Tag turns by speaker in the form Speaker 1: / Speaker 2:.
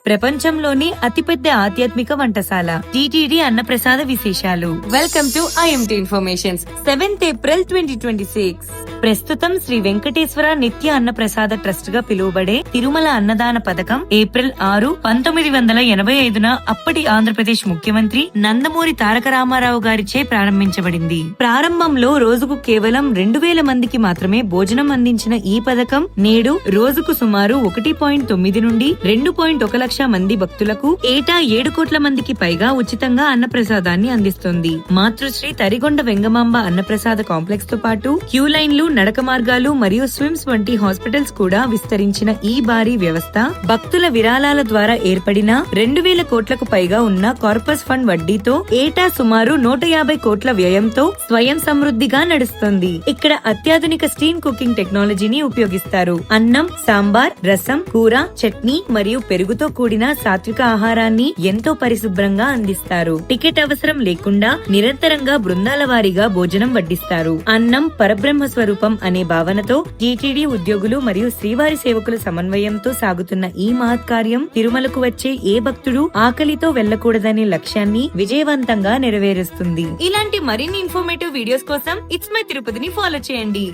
Speaker 1: ప్రపంచంలోని అతిపెద్ద ఆధ్యాత్మిక వంటశాల టీటీడీ అన్నప్రసాద విశేషాలు. Welcome to IMT informations. 7th April 2026. ప్రస్తుతం శ్రీ వెంకటేశ్వర నిత్య అన్నప్రసాద ట్రస్ట్ గా పిలువబడే తిరుమల అన్నదాన పథకం April 6, 1985 అప్పటి ఆంధ్రప్రదేశ్ ముఖ్యమంత్రి నందమూరి తారక రామారావు గారిచే ప్రారంభించబడింది. ప్రారంభంలో రోజుకు కేవలం 2000 మందికి మాత్రమే భోజనం అందించిన ఈ పథకం నేడు రోజుకు సుమారు 1.9 నుండి 2.1 లక్ష మంది భక్తులకు ఏటా 7 కోట్ల మందికి పైగా ఉచితంగా అన్నప్రసాదాన్ని అందిస్తుంది. మాతృశ్రీ తరిగొండ వెంగమాంబ అన్నప్రసాద కాంప్లెక్స్ తో పాటు క్యూ లైన్లు, నడక మార్గాలు మరియు స్విమ్స్ వంటి హాస్పిటల్స్ కూడా విస్తరించిన ఈ భారీ వ్యవస్థ భక్తుల విరాళాల ద్వారా ఏర్పడిన 2000 కోట్లకు పైగా ఉన్న కార్పస్ ఫండ్ వడ్డీతో ఏటా సుమారు 150 కోట్ల వ్యయంతో స్వయం సమృద్ధిగా నడుస్తుంది. ఇక్కడ అత్యాధునిక స్టీమ్ కుకింగ్ టెక్నాలజీని ఉపయోగిస్తారు. అన్నం, సాంబార్, రసం, కూర, చట్నీ మరియు పెరుగుతో కూడిన సాత్విక ఆహారాన్ని ఎంతో పరిశుభ్రంగా అందిస్తారు. టికెట్ అవసరం లేకుండా నిరంతరంగా బృందాల వారీగా భోజనం వడ్డిస్తారు. అన్నం పరబ్రహ్మ స్వరూపం అనే భావనతో టీటీడీ ఉద్యోగులు మరియు శ్రీవారి సేవకుల సమన్వయంతో సాగుతున్న ఈ మహత్కార్యం తిరుమలకు వచ్చే ఏ భక్తుడు ఆకలితో వెళ్లకూడదనే లక్ష్యాన్ని విజయవంతంగా నెరవేరుస్తుంది. ఇలాంటి మరిన్ని ఇన్ఫర్మేటివ్ వీడియోస్ కోసం ఇట్స్ మై తిరుపతిని ఫాలో చేయండి.